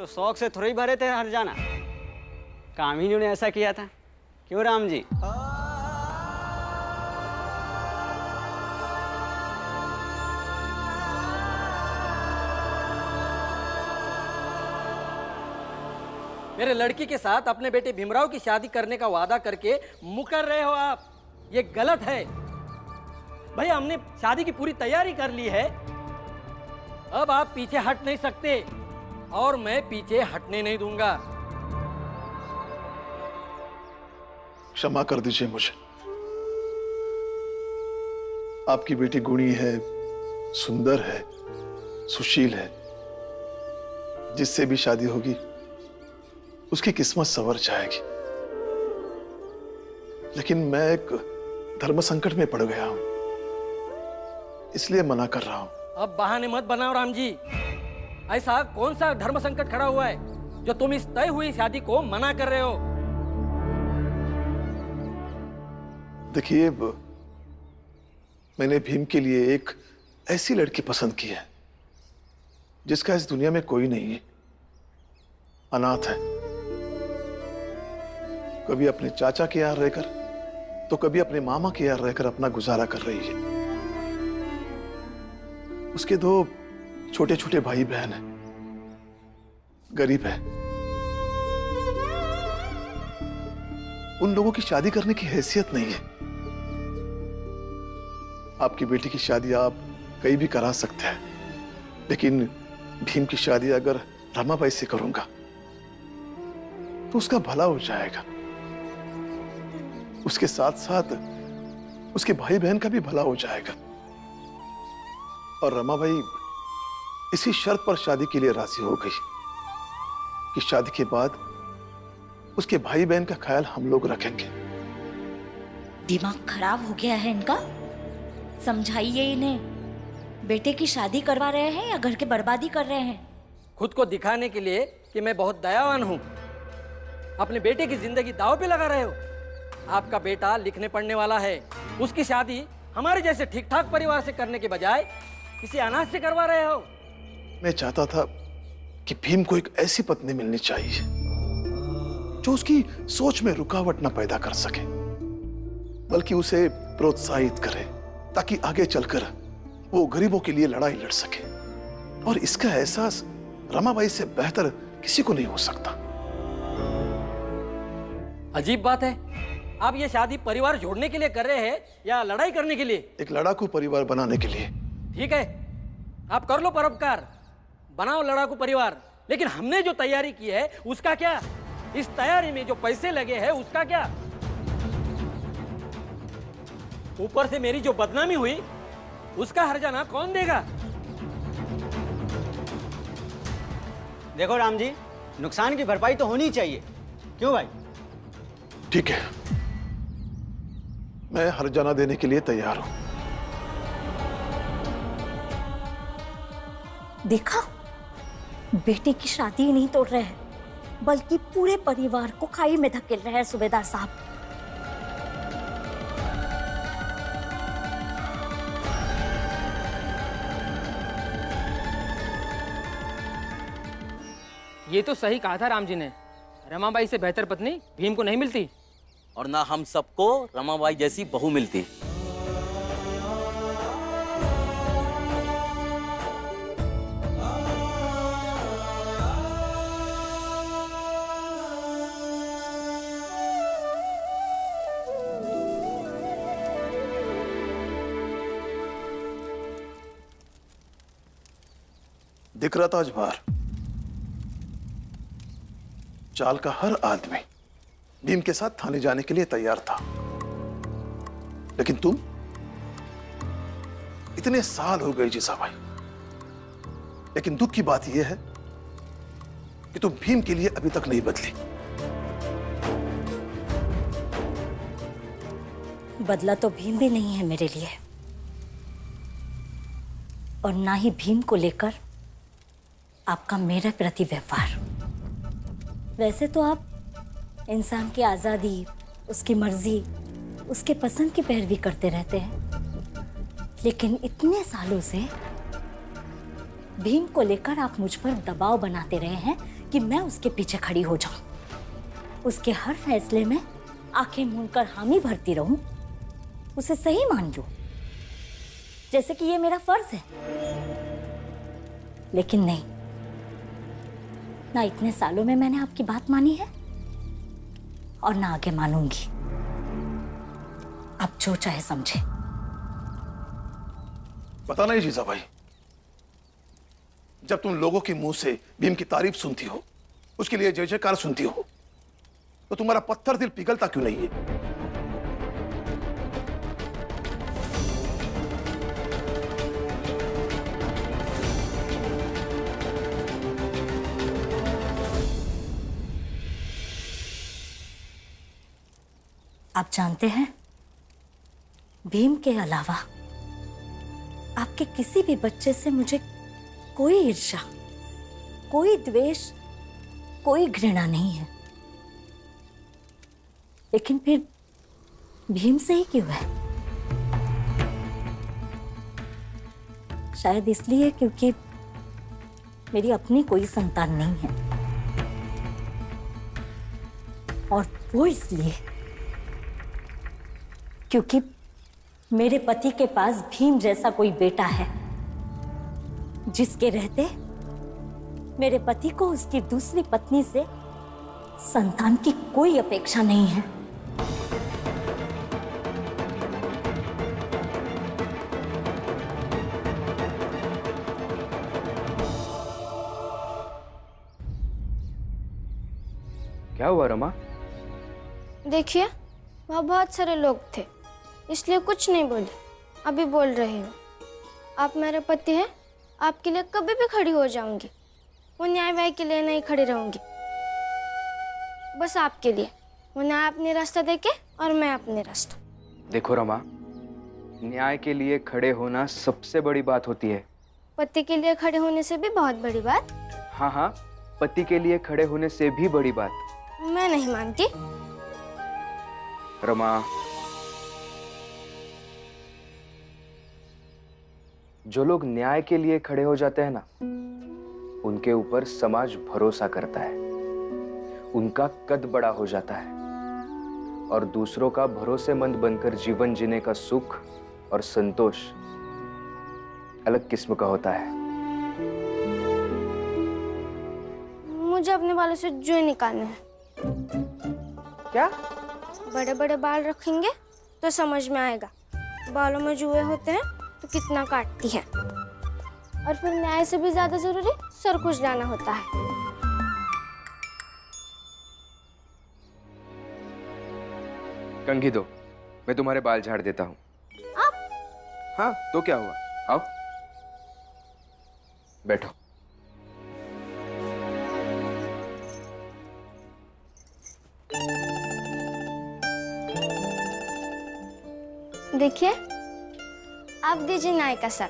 तो शौक से थोड़ी भरे थे हर जाना, कामिनी ने ऐसा किया था। क्यों राम जी? मेरे लड़की के साथ अपने बेटे भीमराव की शादी करने का वादा करके मुकर रहे हो आप। ये गलत है। भाई हमने शादी की पूरी तैयारी कर ली है, अब आप पीछे हट नहीं सकते और मैं पीछे हटने नहीं दूंगा। क्षमा कर दीजिए मुझे। आपकी बेटी गुणी है, सुंदर है, सुशील है। जिससे भी शादी होगी उसकी किस्मत संवर जाएगी। लेकिन मैं एक धर्म संकट में पड़ गया हूं, इसलिए मना कर रहा हूं। अब बहाने मत बनाओ राम जी। ऐसा कौन सा धर्म संकट खड़ा हुआ है जो तुम इस तय हुई शादी को मना कर रहे हो? देखिए, मैंने भीम के लिए एक ऐसी लड़की पसंद की है जिसका इस दुनिया में कोई नहीं है। अनाथ है, कभी अपने चाचा के यहाँ रहकर तो कभी अपने मामा के यहाँ रहकर अपना गुजारा कर रही है। उसके 2 छोटे छोटे भाई बहन हैं, गरीब है। उन लोगों की शादी करने की हैसियत नहीं है। आपकी बेटी की शादी आप कहीं भी करा सकते हैं, लेकिन भीम की शादी अगर रमाबाई से करूंगा तो उसका भला हो जाएगा। उसके साथ साथ उसके भाई बहन का भी भला हो जाएगा। और रमाबाई इसी शर्त पर शादी के लिए राजी हो गई कि शादी के बाद उसके भाई बहन का ख्याल हम लोग रखेंगे। दिमाग खराब हो गया है इनका, समझाइए इन्हें। बेटे की शादी करवा रहे हैं या घर की बर्बादी कर रहे हैं? खुद को दिखाने के लिए कि मैं बहुत दयावान हूं, अपने बेटे की जिंदगी दांव पे लगा रहे हो। आपका बेटा लिखने पढ़ने वाला है, उसकी शादी हमारे जैसे ठीक ठाक परिवार से करने के बजाय किसी अनाथ से करवा रहे हो। मैं चाहता था कि भीम को एक ऐसी पत्नी मिलनी चाहिए जो उसकी सोच में रुकावट न पैदा कर सके, बल्कि उसे प्रोत्साहित करे ताकि आगे चलकर वो गरीबों के लिए लड़ाई लड़ सके। और इसका एहसास रमाबाई से बेहतर किसी को नहीं हो सकता। अजीब बात है, आप ये शादी परिवार जोड़ने के लिए कर रहे हैं या लड़ाई करने के लिए? एक लड़ाकू परिवार बनाने के लिए। ठीक है, आप कर लो परोपकार, बनाओ लड़ाकू परिवार। लेकिन हमने जो तैयारी की है उसका क्या? इस तैयारी में जो पैसे लगे हैं उसका क्या? ऊपर से मेरी जो बदनामी हुई उसका हर्जाना कौन देगा? देखो राम जी, नुकसान की भरपाई तो होनी चाहिए। क्यों भाई? ठीक है, मैं हर्जाना देने के लिए तैयार हूं। देखा, बेटे की शादी ही नहीं तोड़ रहे हैं, बल्कि पूरे परिवार को खाई में धकेल रहे हैं सूबेदार साहब। ये तो सही कहा था राम जी ने, रमाबाई से बेहतर पत्नी भीम को नहीं मिलती। और ना हम सबको रमाबाई जैसी बहू मिलती। दिख रहा था आज बाहर, चाल का हर आदमी भीम के साथ थाने जाने के लिए तैयार था। लेकिन तुम, इतने साल हो गए जीजा भाई, लेकिन दुख की बात यह है कि तुम भीम के लिए अभी तक नहीं बदली। बदला तो भीम भी नहीं है मेरे लिए, और ना ही भीम को लेकर आपका मेरे प्रति व्यवहार। वैसे तो आप इंसान की आज़ादी, उसकी मर्जी, उसके पसंद की पैरवी करते रहते हैं, लेकिन इतने सालों से भीम को लेकर आप मुझ पर दबाव बनाते रहे हैं कि मैं उसके पीछे खड़ी हो जाऊं, उसके हर फैसले में आंखें मूंदकर हामी भरती रहूं, उसे सही मान लूं, जैसे कि ये मेरा फर्ज है। लेकिन नहीं, ना इतने सालों में मैंने आपकी बात मानी है और ना आगे मानूंगी। आप जो चाहे समझे। पता नहीं जीजा भाई, जब तुम लोगों के मुंह से भीम की तारीफ सुनती हो, उसके लिए जय जयकार सुनती हो, तो तुम्हारा पत्थर दिल पिघलता क्यों नहीं है? आप जानते हैं, भीम के अलावा आपके किसी भी बच्चे से मुझे कोई ईर्ष्या, कोई द्वेष, कोई घृणा नहीं है। लेकिन फिर भीम से ही क्यों है? शायद इसलिए क्योंकि मेरी अपनी कोई संतान नहीं है, और वो इसलिए क्योंकि मेरे पति के पास भीम जैसा कोई बेटा है, जिसके रहते मेरे पति को उसकी दूसरी पत्नी से संतान की कोई अपेक्षा नहीं है। क्या हुआ रमा? देखिए, वहाँ बहुत सारे लोग थे, इसलिए कुछ नहीं बोली। अभी बोल रही हूँ। आप मेरे पति हैं, आपके लिए कभी भी खड़ी हो जाऊंगी। वो न्याय वाय के लिए नहीं खड़ी रहूंगी, बस आपके लिए। वो न्याय अपने रास्ता देखे और मैं अपने रास्ता। देखो रमा, न्याय के लिए खड़े होना सबसे बड़ी बात होती है। पति के लिए खड़े होने से भी बहुत बड़ी बात। हाँ हाँ, पति के लिए खड़े होने से भी बड़ी बात। मैं नहीं मानती। रमा, जो लोग न्याय के लिए खड़े हो जाते हैं ना, उनके ऊपर समाज भरोसा करता है, उनका कद बड़ा हो जाता है, और दूसरों का भरोसेमंद बनकर जीवन जीने का सुख और संतोष अलग किस्म का होता है। मुझे अपने बालों से जुए निकालने हैं। क्या? बड़े बड़े बाल रखेंगे तो समझ में आएगा बालों में जुए होते हैं तो कितना काटती है। और फिर न्याय से भी ज्यादा जरूरी सर खुजलाना होता है। कंघी दो, मैं तुम्हारे बाल झाड़ देता हूँ। आप? हाँ, तो क्या हुआ? आओ, बैठो। देखिए, आप दीजिए न्याय का साथ।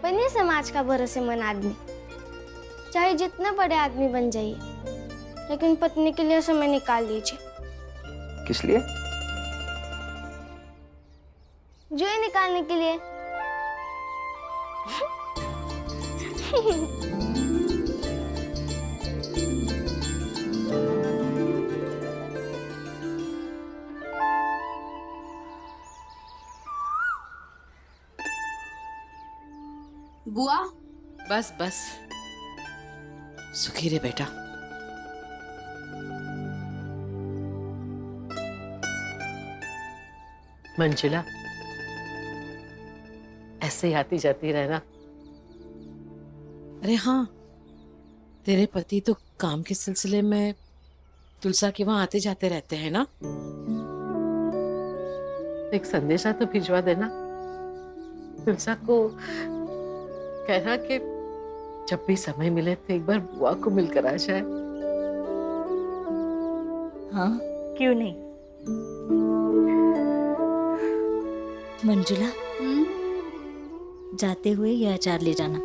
बनिए समाज का भरोसेमंद आदमी। चाहे जितने बड़े आदमी बन जाइए, लेकिन पत्नी के लिए समय निकाल लीजिए। किस लिए? जुए निकालने के लिए। बुआ, बस बस, सुखी रे बेटा। मंजुला, ऐसे ही आती जाती रहना। अरे हाँ, तेरे पति तो काम के सिलसिले में तुलसा के वहां आते जाते रहते हैं ना। एक संदेशा तो भिजवा देना तुलसा को, कहना कि जब भी समय मिले तो एक बार बुआ को मिलकर आ जाए। हाँ, क्यों नहीं। मंजुला, जाते हुए ये अचार ले जाना।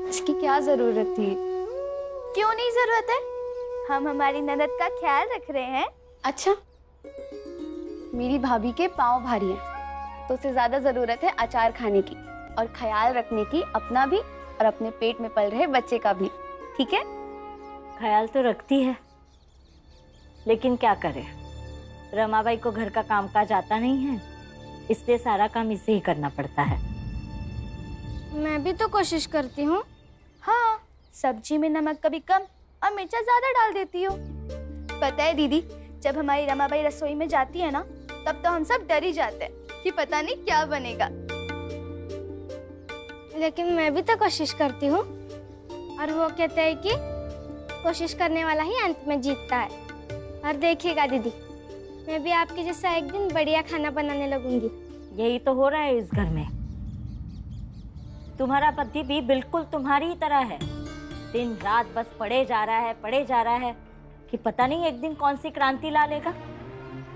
इसकी क्या जरूरत थी? क्यों नहीं जरूरत है? हम हमारी ननद का ख्याल रख रहे हैं। अच्छा, मेरी भाभी के पाँव भारी हैं, तो उससे ज्यादा जरूरत है अचार खाने की और ख्याल रखने की, अपना भी और अपने पेट में पल रहे बच्चे का भी, ठीक है? ख्याल तो रखती है, लेकिन क्या करे, रमाबाई को घर का कामकाज आता नहीं है, इसलिए सारा काम इसे ही करना पड़ता है। मैं भी तो कोशिश करती हूँ। हाँ, सब्जी में नमक कभी कम और मिर्चा ज्यादा डाल देती हो। पता है दीदी, जब हमारी रमाबाई रसोई में जाती है ना, तब तो हम सब डर ही जाते हैं कि पता नहीं क्या बनेगा। लेकिन मैं भी तो कोशिश करती हूँ, और वो कहते हैं कि कोशिश करने वाला ही अंत में जीतता है। और देखिएगा दीदी, मैं भी आपके जैसा एक दिन बढ़िया खाना बनाने लगूंगी। यही तो हो रहा है इस घर में। तुम्हारा पति भी बिल्कुल तुम्हारी ही तरह है, दिन रात बस पढ़े जा रहा है कि पता नहीं एक दिन कौन सी क्रांति ला लेगा।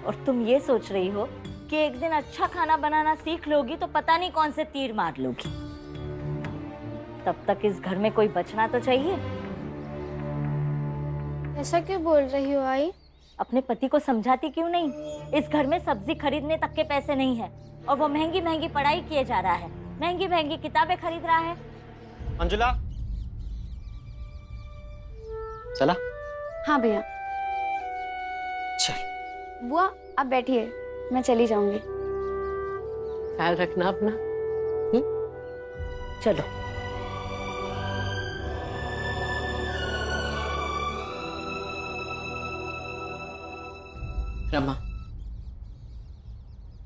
और तुम ये सोच रही हो कि एक दिन अच्छा खाना बनाना सीख लोगी तो पता नहीं कौन से तीर मार लोगी। तब तक इस घर में कोई बचना तो चाहिए। ऐसा क्यों बोल रही हो आई? अपने पति को समझाती क्यों नहीं? इस घर में सब्जी खरीदने तक के पैसे नहीं है, और वो महंगी महंगी पढ़ाई किए जा रहा है, महंगी महंगी किताबें खरीद रहा है। मंजुला, चला। हाँ भैया। चल। बुआ आप बैठिए, मैं चली जाऊंगी। ख्याल रखना अपना। चलो। रमा,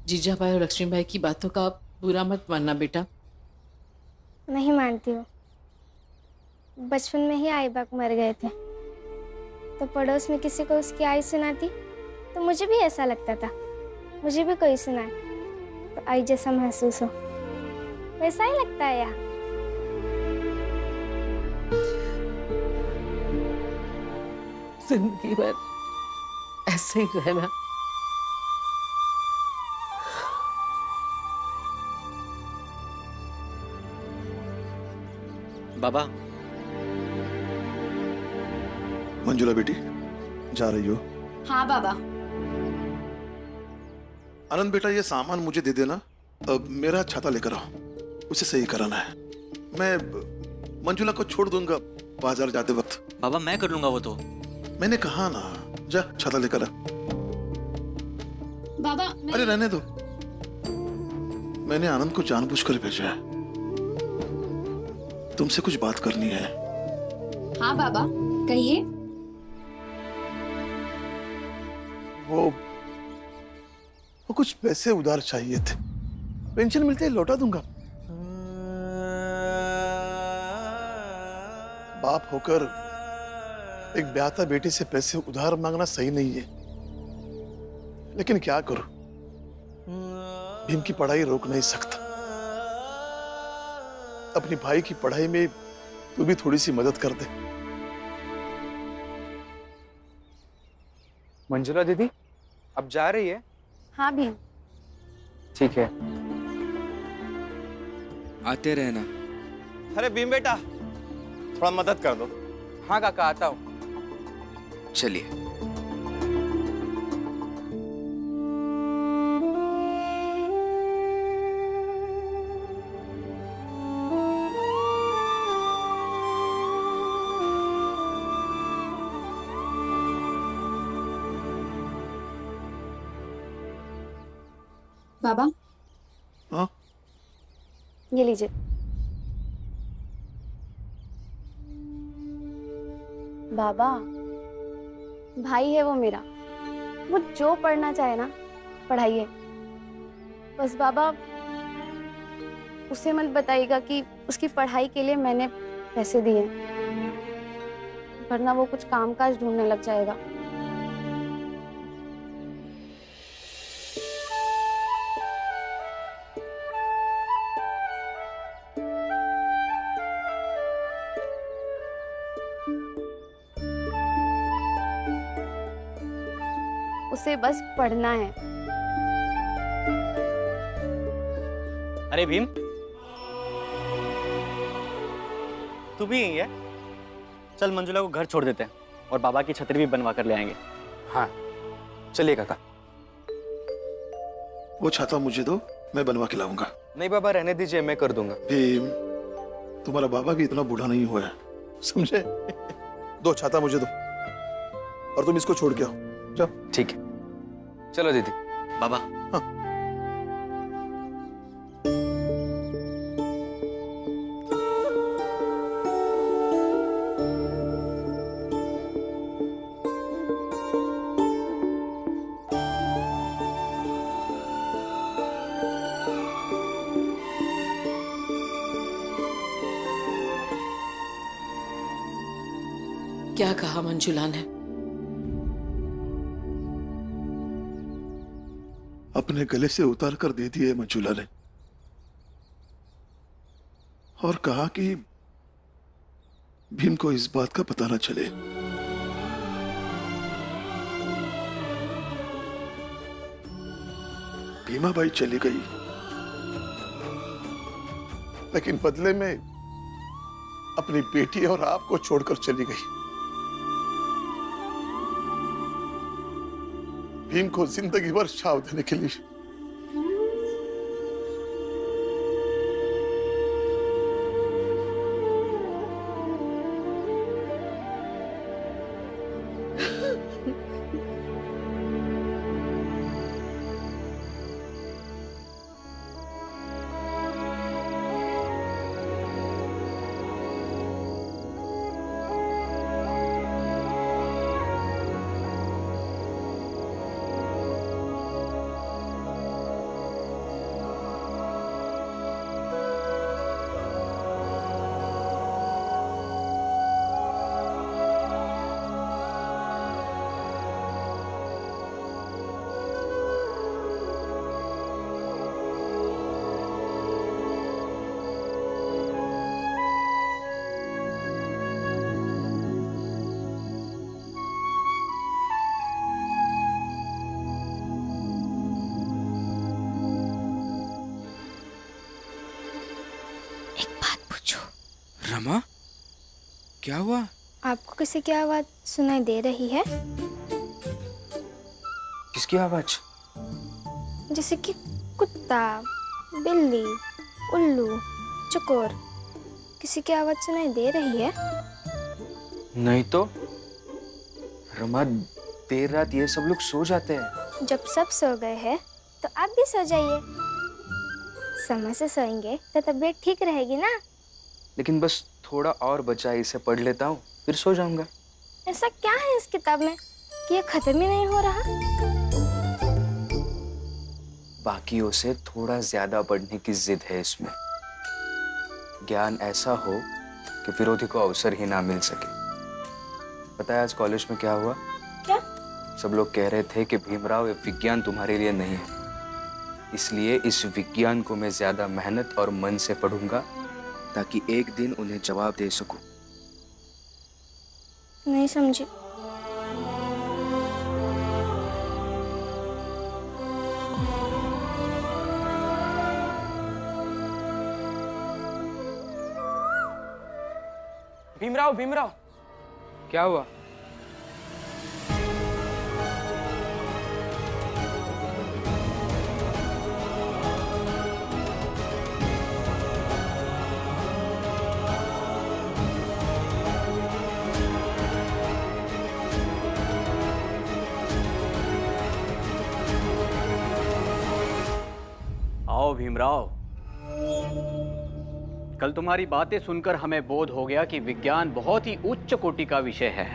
जीजाबाई और लक्ष्मीबाई की बातों का बुरा मत मानना बेटा। नहीं मानती हूँ। बचपन में ही आई बाप मर गए थे, तो पड़ोस में किसी को उसकी आई सुनाती तो मुझे भी ऐसा लगता था, मुझे भी कोई सुनाए तो आई जैसा महसूस हो। वैसा ही लगता है यहाँ। जिंदगी भर ऐसे ही रहना। बाबा। मंजुला बेटी, जा रही हो? हाँ बाबा। आनंद बेटा, ये सामान मुझे दे देना। अब मेरा छाता लेकर आओ, उसे सही कराना है। मैं मंजुला को छोड़ दूंगा बाजार जाते वक्त। बाबा मैं कर लूंगा वो तो। मैंने कहा ना, जा छाता लेकर आ। बाबा अरे रहने दो, मैंने आनंद को जानबूझकर भेजा है। तुमसे कुछ बात करनी है। हाँ बाबा कहिए। वो कुछ पैसे उधार चाहिए थे, पेंशन मिलते ही लौटा दूंगा। बाप होकर एक ब्याहता बेटी से पैसे उधार मांगना सही नहीं है, लेकिन क्या करूं, भीम की पढ़ाई रोक नहीं सकता। अपनी भाई की पढ़ाई में तू भी थोड़ी सी मदद कर दे। मंजुला दीदी, अब जा रही है? हाँ भीम। ठीक है। आते रहना। अरे भीम बेटा, थोड़ा मदद कर दो। हाँ काका, आता हूँ। चलिए। बाबा। हाँ? ये लीजिए। बाबा, भाई है वो मेरा, वो जो पढ़ना चाहे ना पढ़ाइए। बस बाबा उसे मत बताइएगा कि उसकी पढ़ाई के लिए मैंने पैसे दिए, वरना वो कुछ कामकाज ढूंढने लग जाएगा। उसे बस पढ़ना है। अरे भीम, तू भी यही है? चल मंजुला को घर छोड़ देते हैं और बाबा की छतरी भी बनवा कर ले आएंगे। हाँ चलिए काका। वो छाता मुझे दो, मैं बनवा के लाऊंगा। नहीं बाबा, रहने दीजिए, मैं कर दूंगा। भीम, तुम्हारा बाबा भी इतना बूढ़ा नहीं हुआ है, समझे? दो छाता मुझे दो और तुम इसको छोड़ के आओ। जाओ। ठीक है, चलो दीदी। बाबा, क्या कहा मंजुला ने? अपने गले से उतार कर दे दिए मंजुला ने, और कहा कि भीम को इस बात का पता न चले। भीमा बाई चली गई, लेकिन बदले में अपनी बेटी और आपको छोड़कर चली गई। भीम को जिंदगी भर छाव देने के लिए। रमा, क्या हुआ? आपको किसी की आवाज सुनाई दे रही है? किसकी आवाज? जैसे कि कुत्ता, बिल्ली, उल्लू, चकोर, किसी की आवाज सुनाई दे रही है? नहीं तो। रमा, देर रात ये सब लोग सो जाते हैं। जब सब सो गए हैं तो आप भी सो जाइए। समय से सोएंगे तो तबीयत ठीक रहेगी ना। लेकिन बस थोड़ा और बचा है, इसे पढ़ लेता हूँ फिर सो जाऊंगा। ऐसा क्या है इस किताब में कि ये खत्म ही नहीं हो रहा? बाकियों से थोड़ा ज्यादा पढ़ने की जिद है इसमें। ज्ञान ऐसा हो कि विरोधी को अवसर ही ना मिल सके। पता है आज कॉलेज में क्या हुआ? क्या? सब लोग कह रहे थे कि भीमराव, ये विज्ञान तुम्हारे लिए नहीं है, इसलिए इस विज्ञान को मैं ज्यादा मेहनत और मन से पढ़ूंगा ताकि एक दिन उन्हें जवाब दे सकूं। नहीं समझी। भीमराव, भीमराव, क्या हुआ? आओ भीमराव, कल तुम्हारी बातें सुनकर हमें बोध हो गया कि विज्ञान बहुत ही उच्च कोटि का विषय है।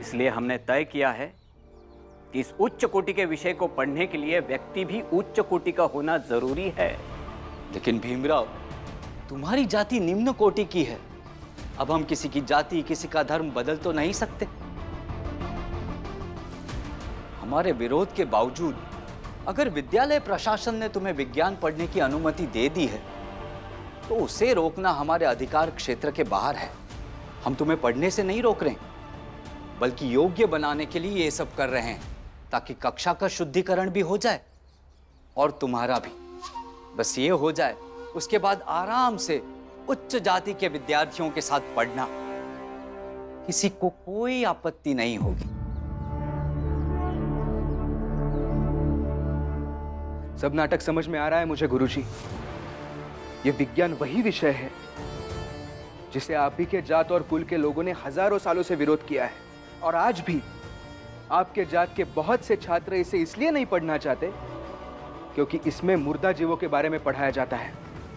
इसलिए हमने तय किया है कि इस उच्च कोटि के विषय को पढ़ने के लिए व्यक्ति भी उच्च कोटि का होना जरूरी है। लेकिन भीमराव, तुम्हारी जाति निम्न कोटि की है। अब हम किसी की जाति, किसी का धर्म बदल तो नहीं सकते। हमारे विरोध के बावजूद अगर विद्यालय प्रशासन ने तुम्हें विज्ञान पढ़ने की अनुमति दे दी है तो उसे रोकना हमारे अधिकार क्षेत्र के बाहर है। हम तुम्हें पढ़ने से नहीं रोक रहे, बल्कि योग्य बनाने के लिए ये सब कर रहे हैं ताकि कक्षा का शुद्धिकरण भी हो जाए और तुम्हारा भी। बस ये हो जाए, उसके बाद आराम से उच्च जाति के विद्यार्थियों के साथ पढ़ना, किसी को कोई आपत्ति नहीं होगी। सब नाटक समझ में आ रहा है मुझे गुरुजी, ये विज्ञान वही विषय है जिसे आप ही के जात और कुल के लोगों ने हजारों सालों से विरोध किया है। और आज भी आपके जात के बहुत से छात्र इसे इसलिए नहीं पढ़ना चाहते क्योंकि इसमें मुर्दा जीवों के बारे में पढ़ाया जाता है,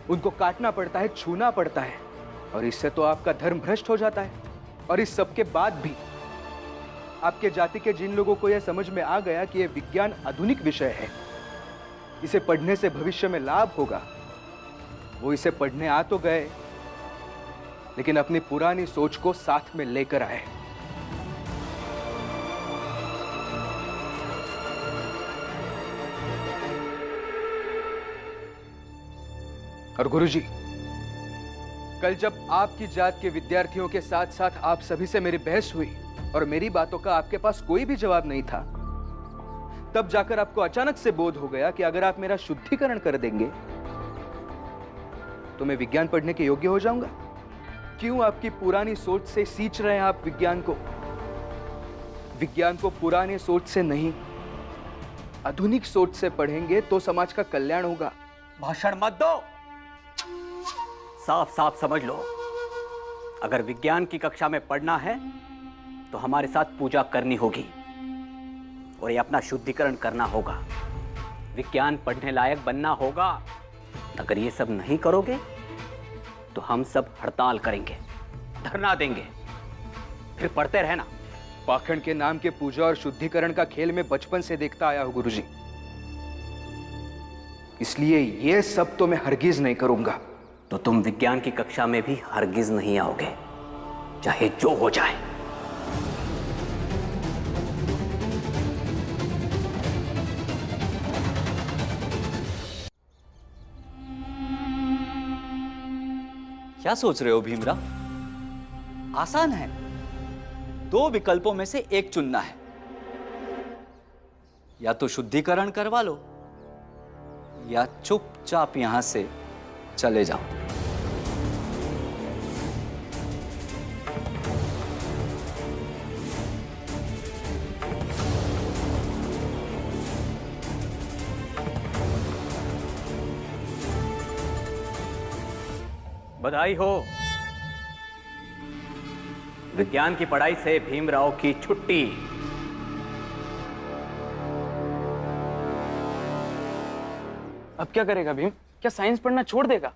उनको काटना पड़ता है, छूना पड़ता है, और इससे तो आपका धर्म भ्रष्ट हो जाता है। और इस सब के बाद भी आपके जाति के जिन लोगों को यह समझ में आ गया कि यह विज्ञान आधुनिक विषय है, इसे पढ़ने से भविष्य में लाभ होगा, वो इसे पढ़ने आ तो गए लेकिन अपनी पुरानी सोच को साथ में लेकर आए। और गुरुजी, कल जब आपकी जात के विद्यार्थियों के साथ साथ आप सभी से मेरी बहस हुई और मेरी बातों का आपके पास कोई भी जवाब नहीं था, तब जाकर आपको अचानक से बोध हो गया कि अगर आप मेरा शुद्धिकरण कर देंगे तो मैं विज्ञान पढ़ने के योग्य हो जाऊंगा। क्यों आपकी पुरानी सोच से सींच रहे हैं आप विज्ञान को? विज्ञान को पुरानी सोच से नहीं, आधुनिक सोच से पढ़ेंगे तो समाज का कल्याण होगा। भाषण मत दो, साफ साफ समझ लो, अगर विज्ञान की कक्षा में पढ़ना है तो हमारे साथ पूजा करनी होगी और ये अपना शुद्धिकरण करना होगा, विज्ञान पढ़ने लायक बनना होगा। अगर ये सब नहीं करोगे तो हम सब हड़ताल करेंगे, धरना देंगे, फिर पढ़ते रहना। पाखंड के नाम के पूजा और शुद्धिकरण का खेल में बचपन से देखता आया हूं गुरुजी, इसलिए ये सब तो मैं हरगिज नहीं करूंगा। तो तुम विज्ञान की कक्षा में भी हरगिज नहीं आओगे, चाहे जो हो जाए। क्या सोच रहे हो भीमराव? आसान है, दो विकल्पों में से एक चुनना है। या तो शुद्धिकरण करवा लो या चुपचाप यहां से चले जाओ। बधाई हो, विज्ञान की पढ़ाई से भीमराव की छुट्टी। अब क्या करेगा भीम? क्या साइंस पढ़ना छोड़ देगा?